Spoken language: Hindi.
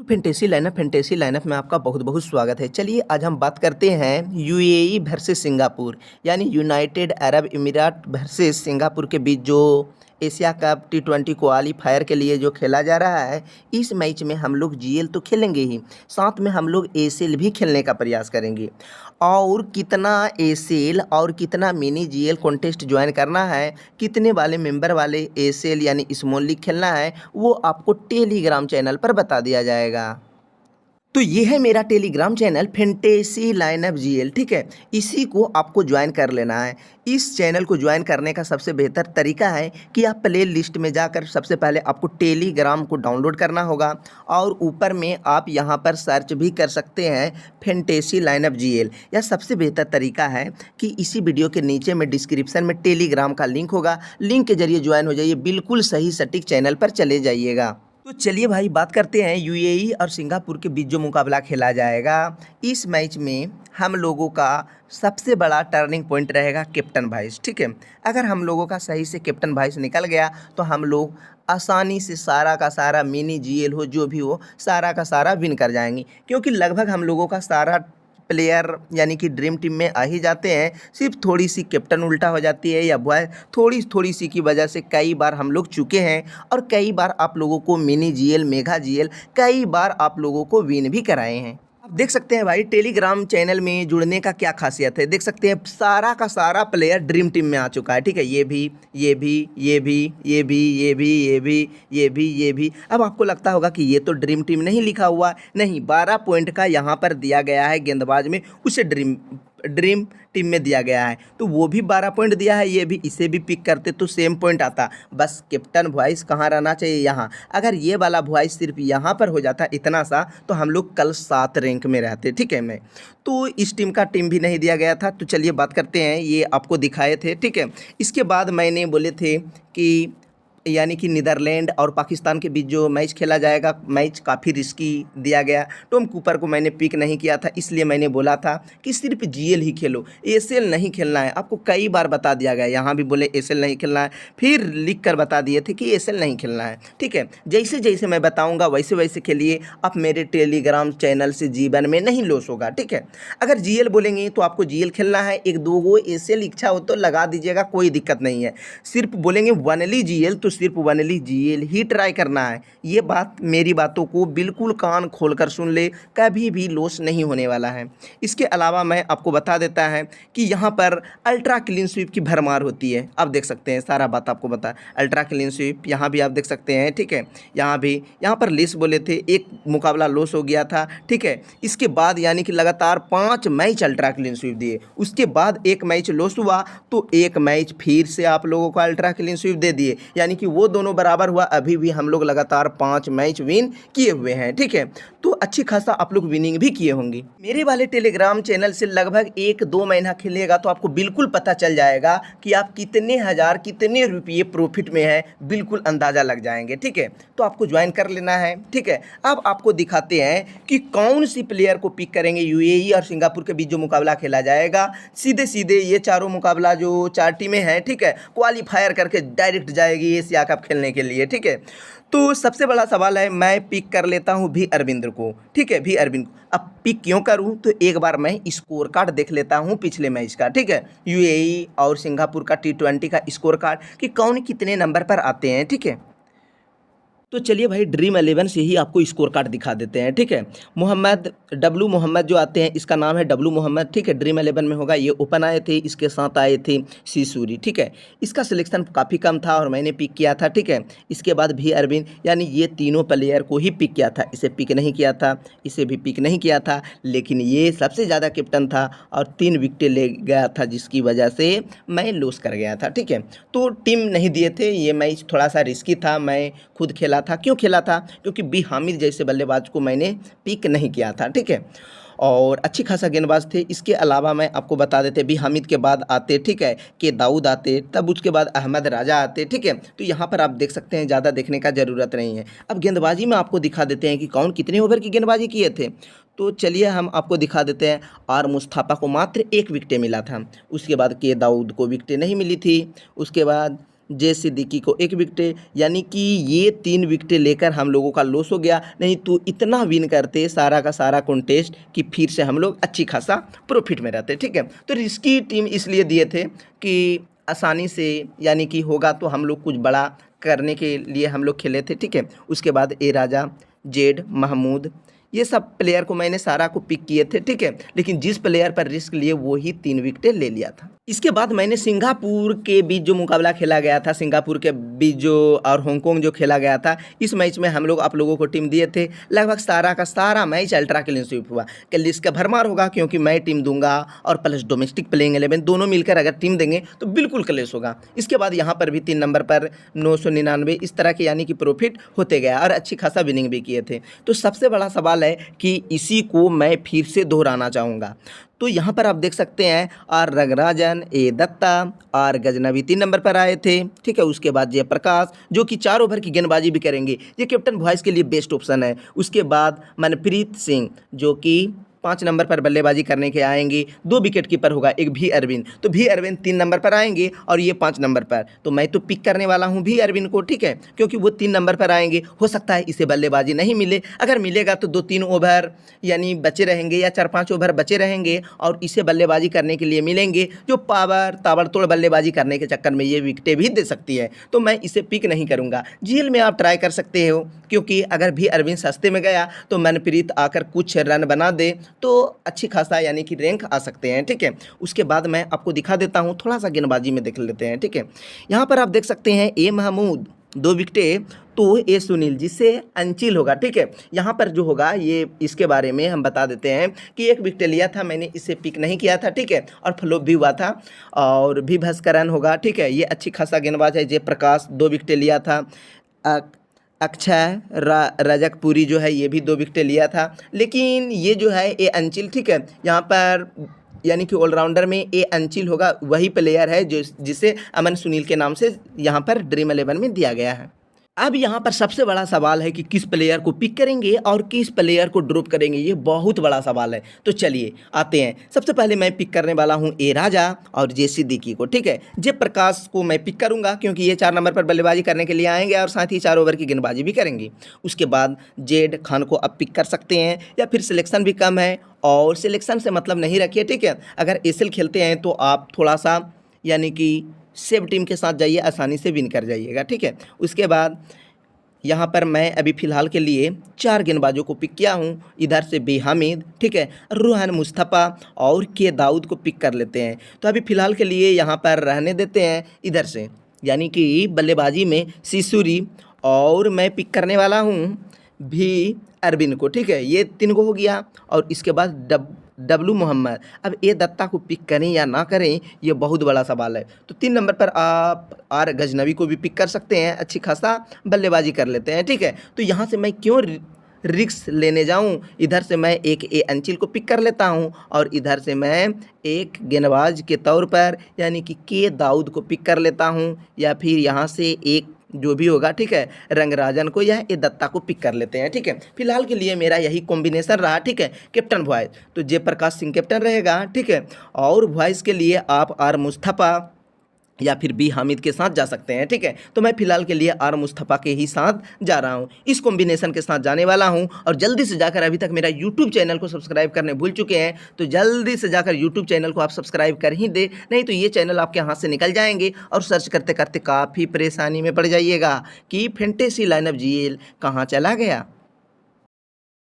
फैंटेसी लाइनअप में आपका बहुत बहुत स्वागत है। चलिए आज हम बात करते हैं यूएई वर्सेस सिंगापुर, यानी यूनाइटेड अरब इमिरात वर्सेस सिंगापुर के बीच जो एशिया कप T20 क्वालीफायर के लिए जो खेला जा रहा है। इस मैच में हम लोग जीएल तो खेलेंगे ही, साथ में हम लोग एसीएल भी खेलने का प्रयास करेंगे। और कितना एसीएल और कितना मिनी जीएल कॉन्टेस्ट ज्वाइन करना है, कितने वाले मेंबर वाले एसीएल यानी स्मॉल लीग खेलना है, वो आपको टेलीग्राम चैनल पर बता दिया जाएगा। तो ये है मेरा Telegram channel fantasy lineup GL, ठीक है। इसी को आपको ज्वाइन कर लेना है। इस चैनल को ज्वाइन करने का सबसे बेहतर तरीका है कि आप प्ले लिस्ट में जाकर सबसे पहले आपको टेलीग्राम को डाउनलोड करना होगा और ऊपर में आप यहाँ पर सर्च भी कर सकते हैं फैंटेसी लाइनअप जीएल। यह सबसे बेहतर तरीका है कि इसी वीडियो के नीचे में डिस्क्रिप्शन में टेलीग्राम का लिंक होगा, लिंक के जरिए ज्वाइन हो जाइए, बिल्कुल सही सटीक चैनल पर चले जाइएगा। तो चलिए भाई बात करते हैं यूएई और सिंगापुर के बीच जो मुकाबला खेला जाएगा। इस मैच में हम लोगों का सबसे बड़ा टर्निंग पॉइंट रहेगा कैप्टन वाइस, ठीक है। अगर हम लोगों का सही से कैप्टन वाइस निकल गया तो हम लोग आसानी से सारा का सारा मिनी जीएल हो जो भी हो सारा का सारा विन कर जाएंगे, क्योंकि लगभग हम लोगों का सारा प्लेयर यानी कि ड्रीम टीम में आ ही जाते हैं। सिर्फ थोड़ी सी कैप्टन उल्टा हो जाती है या बॉय थोड़ी सी की वजह से कई बार हम लोग चुके हैं और कई बार आप लोगों को मिनी जीएल मेगा जीएल कई बार आप लोगों को विन भी कराए हैं। आप देख सकते हैं भाई टेलीग्राम चैनल में जुड़ने का क्या खासियत है। देख सकते हैं सारा का सारा प्लेयर ड्रीम टीम में आ चुका है, ठीक है। ये भी ये भी ये भी ये भी ये भी ये भी ये भी ये भी। अब आपको लगता होगा कि ये तो ड्रीम टीम नहीं लिखा हुआ, नहीं, 12 पॉइंट का यहाँ पर दिया गया है गेंदबाज में, उसे ड्रीम टीम में दिया गया है, तो वो भी 12 पॉइंट दिया है। ये भी, इसे भी पिक करते तो सेम पॉइंट आता। बस कैप्टन वॉइस कहाँ रहना चाहिए, यहाँ। अगर ये वाला वॉइस सिर्फ यहाँ पर हो जाता इतना सा तो हम लोग कल 7 रैंक में रहते, ठीक है। मैं तो इस टीम का टीम भी नहीं दिया गया था। तो चलिए बात करते हैं, ये आपको दिखाए थे, ठीक है। इसके बाद मैंने बोले थे कि यानी कि नीदरलैंड और पाकिस्तान के बीच जो मैच खेला जाएगा, मैच काफ़ी रिस्की दिया गया। टॉम कूपर को मैंने पिक नहीं किया था, इसलिए मैंने बोला था कि सिर्फ जीएल ही खेलो, एसीएल नहीं खेलना है। आपको कई बार बता दिया गया, यहाँ भी बोले एसीएल नहीं खेलना है, फिर लिख कर बता दिए थे कि एसीएल नहीं खेलना है, ठीक है। जैसे जैसे मैं बताऊँगा वैसे वैसे खेलिए। आप मेरे टेलीग्राम चैनल से जीवन में नहीं लॉस होगा, ठीक है। अगर जीएल बोलेंगे तो आपको जीएल खेलना है, एक दो गो एसीएल इच्छा हो तो लगा दीजिएगा, कोई दिक्कत नहीं है। सिर्फ बोलेंगे वनली जीएल तो सिर्फ वनली जीएल ही ट्राई करना है। ये बात, मेरी बातों को बिल्कुल कान खोलकर सुन ले, कभी भी लॉस नहीं होने वाला है। इसके अलावा मैं आपको बता देता है कि यहाँ पर अल्ट्रा क्लीन स्वीप की भरमार होती है। आप देख सकते हैं, सारा बात आपको बता, अल्ट्रा क्लीन स्वीप यहाँ भी आप देख सकते हैं, ठीक है। यहाँ भी, यहाँ पर लेस बोले थे, एक मुकाबला लॉस हो गया था, ठीक है। इसके बाद यानी कि लगातार 5 मैच अल्ट्रा क्लीन स्वीप दिए, उसके बाद एक मैच लॉस हुआ तो एक मैच फिर से आप लोगों को अल्ट्रा क्लीन स्वीप दे दिए, यानी कि वो दोनों बराबर हुआ। अभी भी हम लोग लगातार 5 मैच विन किए हुए हैं, ठीक है। तो अच्छी खासा आप लोग विनिंग भी किए होंगे। मेरे वाले टेलीग्राम चैनल से लगभग 1-2 महीना खेलिएगा तो आपको बिल्कुल पता चल जाएगा कि आप कितने हज़ार कितने रुपये प्रॉफिट में हैं, बिल्कुल अंदाज़ा लग जाएंगे, ठीक है। तो आपको ज्वाइन कर लेना है, ठीक है। अब आपको दिखाते हैं कि कौन सी प्लेयर को पिक करेंगे। यूएई और सिंगापुर के बीच जो मुकाबला खेला जाएगा, सीधे सीधे ये चारों मुकाबला जो 4 टीमें हैं, ठीक है, क्वालीफायर करके डायरेक्ट जाएगी एशिया कप खेलने के लिए, ठीक है। तो सबसे बड़ा सवाल है, मैं पिक कर लेता हूं भी अरविंद को, ठीक है, भी अरविंद को। अब पिक क्यों करूं, तो एक बार मैं स्कोर कार्ड देख लेता हूं पिछले मैच का, ठीक है, यूएई और सिंगापुर का T20 का स्कोर कार्ड कि कौन कितने नंबर पर आते हैं, ठीक है। तो चलिए भाई ड्रीम 11 से ही आपको स्कोर कार्ड दिखा देते हैं, ठीक है। मोहम्मद जो आते हैं, इसका नाम है डब्लू मोहम्मद, ठीक है। ड्रीम 11 में होगा, ये ओपन आए थे, इसके साथ आए थे सीसूरी, ठीक है। इसका सिलेक्शन काफ़ी कम था और मैंने पिक किया था, ठीक है। इसके बाद भी अरविंद, यानी ये तीनों प्लेयर को ही पिक किया था, इसे पिक नहीं किया था, इसे भी पिक नहीं किया था, लेकिन ये सबसे ज़्यादा कैप्टन था और 3 विकेटें ले गया था, जिसकी वजह से मैं लॉस कर गया था, ठीक है। तो टीम नहीं दिए थे, ये मैच थोड़ा सा रिस्की था, मैं खुद खेला था। क्यों खेला था, क्योंकि बी हामिद जैसे बल्लेबाज को मैंने पिक नहीं किया था, ठीक है। और अच्छी खासा गेंदबाज थे। इसके अलावा मैं आपको बता देते, बी हामिद के बाद आते, ठीक है, के दाऊद आते, तब उसके बाद अहमद राजा आते, ठीक है। तो यहाँ पर आप देख सकते हैं, ज़्यादा देखने का ज़रूरत नहीं है। अब गेंदबाजी में आपको दिखा देते हैं कि कौन कितने ओवर की गेंदबाजी किए थे। तो चलिए हम आपको दिखा देते हैं। आर मुस्तफ़ा को मात्र 1 विकेट मिला था, उसके बाद के दाऊद को विकेट नहीं मिली थी, उसके बाद जे सिद्दीकी को 1 विकेट, यानी कि ये 3 विकेटें लेकर हम लोगों का लॉस हो गया। नहीं तो इतना विन करते सारा का सारा कॉन्टेस्ट कि फिर से हम लोग अच्छी खासा प्रॉफिट में रहते। ठीक है, तो रिस्की टीम इसलिए दिए थे कि आसानी से यानी कि होगा तो हम लोग कुछ बड़ा करने के लिए हम लोग खेले थे। ठीक है, उसके बाद ए राजा, जेड, महमूद, ये सब प्लेयर को मैंने सारा को पिक किए थे। ठीक है, लेकिन जिस प्लेयर पर रिस्क लिए वो ही 3 विकेटें ले लिया था। इसके बाद मैंने सिंगापुर के बीच जो मुकाबला खेला गया था, सिंगापुर के बीच जो और हांगकांग जो खेला गया था, इस मैच में हम लोग आप लोगों को टीम दिए थे। लगभग सारा का सारा मैच अल्ट्रा क्लीन स्वीप हुआ। कल इसका भरमार होगा क्योंकि मैं टीम दूंगा और प्लस डोमेस्टिक प्लेइंग 11 दोनों मिलकर अगर टीम देंगे तो बिल्कुल क्लेश होगा। इसके बाद यहाँ पर भी 3 नंबर पर 999 इस तरह के यानी कि प्रॉफिट होते गया और अच्छी खासा विनिंग भी किए थे। तो सबसे बड़ा सवाल है कि इसी को मैं फिर से दोहराना चाहूँगा। तो यहाँ पर आप देख सकते हैं आर रंगराजन, ए दत्ता और गजनवी 3 नंबर पर आए थे। ठीक है, उसके बाद जयप्रकाश जो कि 4 ओवर की गेंदबाजी भी करेंगे, ये कैप्टन वॉइस के लिए बेस्ट ऑप्शन है। उसके बाद मनप्रीत सिंह जो कि 5 नंबर पर बल्लेबाजी करने के आएंगे। 2 विकेट कीपर होगा, एक भी अरविंद, तो भी अरविंद 3 नंबर पर आएंगे और ये 5 नंबर पर। तो मैं तो पिक करने वाला हूँ भी अरविंद को। ठीक है, क्योंकि वो 3 नंबर पर आएंगे। हो सकता है इसे बल्लेबाजी नहीं मिले, अगर मिलेगा तो 2-3 ओवर यानी बचे रहेंगे या 4-5 ओवर बचे रहेंगे और इसे बल्लेबाजी करने के लिए मिलेंगे, जो पावर ताबड़तोड़ बल्लेबाजी करने के चक्कर में ये विकेटें भी दे सकती है। तो मैं इसे पिक नहीं करूँगा। जीएल में आप ट्राई कर सकते हो, क्योंकि अगर भी अरविंद सस्ते में गया तो मनप्रीत आकर कुछ रन बना दे तो अच्छी खासा यानी कि रैंक आ सकते हैं। ठीक है, उसके बाद मैं आपको दिखा देता हूँ, थोड़ा सा गेंदबाजी में देख लेते हैं। ठीक है, यहाँ पर आप देख सकते हैं ए महमूद 2 विकेटें, तो ए सुनील जिससे अंचिल होगा। ठीक है, यहाँ पर जो होगा ये इसके बारे में हम बता देते हैं कि 1 विकेट लिया था मैंने, इसे पिक नहीं किया था। ठीक है, और फ्लॉप भी हुआ था और भी भास्करन होगा। ठीक है, ये अच्छी खासा गेंदबाज है। जयप्रकाश 2 विकेटें लिया था। अक्षय रजकपुरी जो है ये भी 2 विकेटें लिया था। लेकिन ये जो है ए अंचिल, ठीक है, यहाँ पर यानी कि ऑलराउंडर में ए अंचिल होगा, वही प्लेयर है जो जिसे अमन सुनील के नाम से यहाँ पर ड्रीम 11 में दिया गया है। अब यहाँ पर सबसे बड़ा सवाल है कि किस प्लेयर को पिक करेंगे और किस प्लेयर को ड्रॉप करेंगे, ये बहुत बड़ा सवाल है। तो चलिए आते हैं। सबसे पहले मैं पिक करने वाला हूँ ए राजा और जे सिद्दीकी को। ठीक है, जयप्रकाश को मैं पिक करूँगा क्योंकि ये 4 नंबर पर बल्लेबाजी करने के लिए आएंगे और साथ ही 4 ओवर की गेंदबाजी भी करेंगे। उसके बाद जेड खान को आप पिक कर सकते हैं, या फिर सिलेक्शन भी कम है और सिलेक्शन से मतलब नहीं रखिए। ठीक है, अगर एसएल खेलते हैं तो आप थोड़ा सा यानी कि सेव टीम के साथ जाइए, आसानी से विन कर जाइएगा। ठीक है, उसके बाद यहाँ पर मैं अभी फ़िलहाल के लिए 4 गेंदबाजों को पिक किया हूँ। इधर से बी हामिद, ठीक है, रूहान मुस्तफ़ा और के दाऊद को पिक कर लेते हैं। तो अभी फ़िलहाल के लिए यहाँ पर रहने देते हैं इधर से, यानी कि बल्लेबाजी में सिसुरी, और मैं पिक करने वाला हूँ भी अरविंद को। ठीक है, ये 3 को हो गया। और इसके बाद डब्लू मोहम्मद। अब ए दत्ता को पिक करें या ना करें, ये बहुत बड़ा सवाल है। तो 3 नंबर पर आप आर गजनवी को भी पिक कर सकते हैं, अच्छी खासा बल्लेबाजी कर लेते हैं। ठीक है, तो यहाँ से मैं क्यों रिक्स लेने जाऊं, इधर से मैं एक ए अंचिल को पिक कर लेता हूं और इधर से मैं एक गेंदबाज के तौर पर यानी कि के दाऊद को पिक कर लेता हूं, या फिर यहाँ से एक जो भी होगा, ठीक है, रंगराजन को या ए दत्ता को पिक कर लेते हैं। ठीक है, फिलहाल के लिए मेरा यही कॉम्बिनेशन रहा। ठीक है, कैप्टन वॉइस तो जयप्रकाश सिंह कैप्टन रहेगा। ठीक है, और वॉइस के लिए आप आर मुस्तफ़ा या फिर बी हामिद के साथ जा सकते हैं। ठीक है, तो मैं फिलहाल के लिए आर मुस्तफ़ा के ही साथ जा रहा हूँ, इस कॉम्बिनेशन के साथ जाने वाला हूँ। और जल्दी से जाकर, अभी तक मेरा यूट्यूब चैनल को सब्सक्राइब करने भूल चुके हैं तो जल्दी से जाकर यूट्यूब चैनल को आप सब्सक्राइब कर ही दे, नहीं तो ये चैनल आपके हाथ से निकल जाएंगे और सर्च करते करते काफ़ी परेशानी में पड़ जाइएगा कि फैंटेसी लाइनअप जीएल कहाँ चला गया।